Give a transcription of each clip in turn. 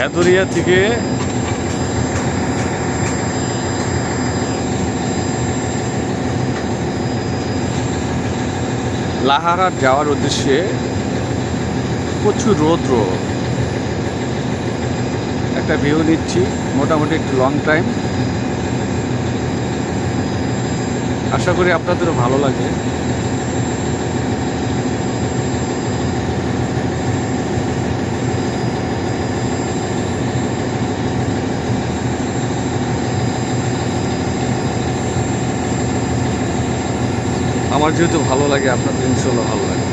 ভেদুরিয়া থেকে লাহারহাট যাওয়ার উদ্দেশ্যে প্রচুর রৌদ্র। একটা ভিউ নিচ্ছি, মোটামুটি একটু লং টাইম। আশা করি আপনাদেরও ভালো লাগে। আমার যেহেতু ভালো লাগে, আপনাদের ইনশাল্লাহ ভালো লাগে।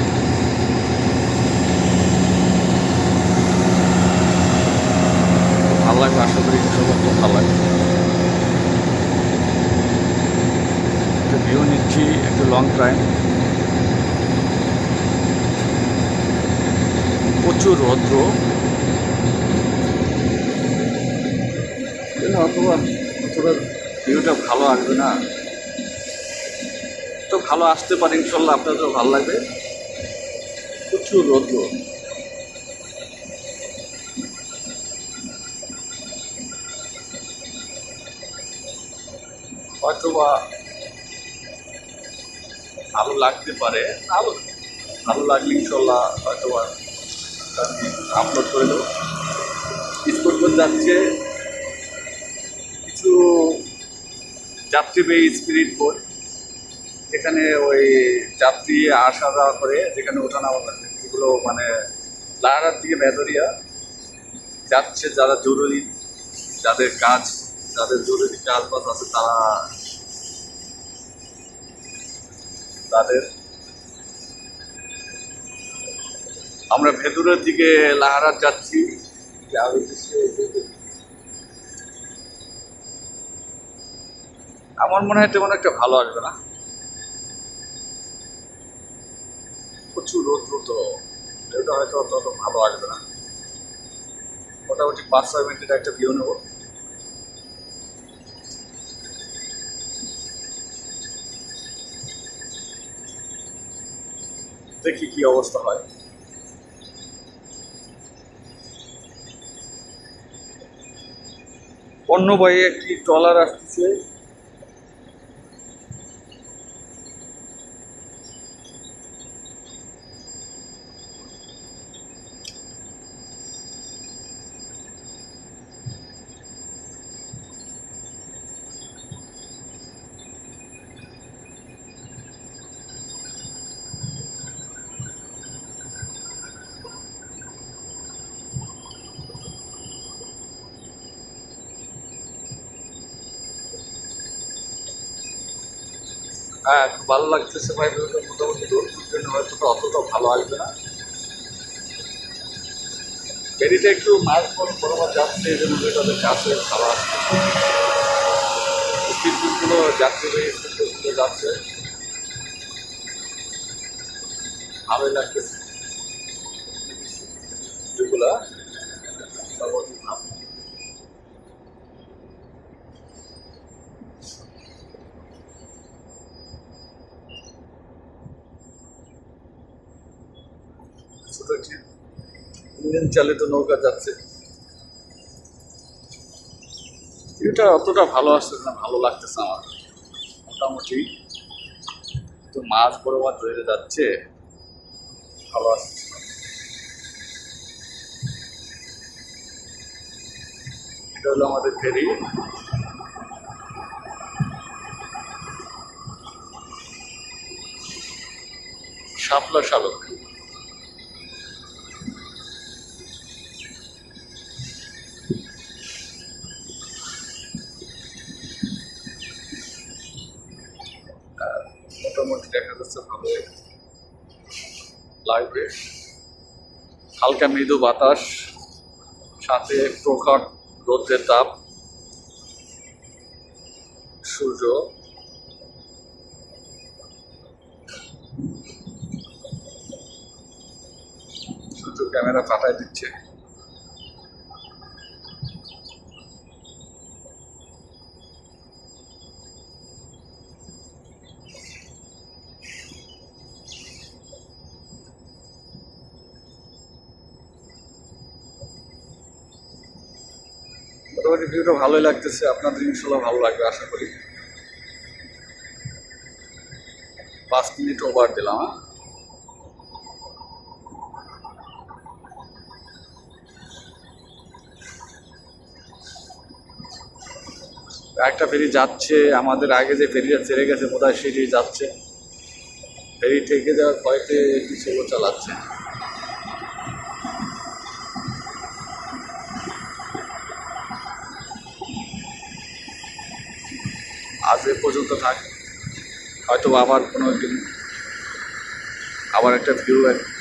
ভালো লাগবে, আশা করি ইনশাল্লাহ খুব ভালো লাগবে। একটা ভিউ নিচ্ছি, একটু লং টাইম। প্রচুর রৌদ্র, অথবা ভিউটা ভালো আসবে না, তো ভালো আসতে পারে ইনশাল্লাহ, আপনাদেরও ভালো লাগবে। প্রচুর রৌদ্র, হয়তোবা ভালো লাগতে পারে। ভালো ভালো লাগলে ইনশাল্লাহ হয়তোবা আমি আপলোড করে দেবো। স্পিড যাচ্ছে, কিছু যাত্রীবাহী স্পিরিট বোট, যেখানে ওই যাত্রী আসা যাওয়া করে, যেখানে ওঠানামা করে, এগুলো মানে লাহারহাট থেকে ভেদুরিয়া যাচ্ছে। যারা জরুরি, যাদের জরুরি কাজ বাজ আছে, তাদের আমরা ভেদুরিয়ার দিকে লাহারহাট যাচ্ছি। আমার মনে হয় তেমন একটা ভালো আসবে না, প্রচুর রৌদ্র, তো এটা হয়তো অত ভালো আসবে না। মোটামুটি 5-6 মিনিটের একটা ভিউ নেব। দেখি কি অবস্থা হয়। অন্য বয়ে একটি ট্রলার আসতেছে, হ্যাঁ খুব ভালো লাগতেছে ভাই। ভিউটা মোটামুটি রোদ্রের জন্য হয়তো অতটা ভালো আসবে না। ফেরিটা একটু মাছ বরাবর যাচ্ছে, এই জন্য তাদের কাছে ভালো আসছে। স্পিডগুলো যাত্রীবাহী স্পিডগুলো যাচ্ছে, ভালোই লাগতেছে যেগুলা। ছোট একটি ইঞ্জিন চালিত নৌকা যাচ্ছে। এটা অতটা ভালো আসছে না, ভালো লাগতেছে আমার। মোটামুটি তো মাছ বরাবর ধরে যাচ্ছে, ভালো আসছে। এটা হলো আমাদের ফেরি, শাপলা শালক। মোটামুটি দেখা যাচ্ছে ভালো লাগবে। হালকা মৃদু বাতাস, সাথে প্রখর রৌদ্রের তাপ, সূর্য। সূর্য ক্যামেরা ফাটাই দিচ্ছে। মোটামুটি ভিউটা ভালোই লাগতেছে, আপনাদের ইনশাল্লাহ ভালো লাগবে আশা করি। 5 মিনিট ওভার দিলাম। একটা ফেরি যাচ্ছে, আমাদের আগে যে ফেরিটা ছেড়ে গেছে বোধহয় সেটি যাচ্ছে। ফেরি থেকে যাওয়ার ভয়তে একটু স্লো চালাচ্ছে। আজ এ পর্যন্ত থাক, হয়তো আবার কোনো একদিন আবার একটা ভিউ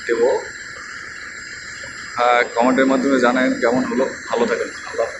দেবো। কমেন্টের মাধ্যমে জানাবেন কেমন হলো। ভালো থাকেন, আল্লাহ হাফেজ।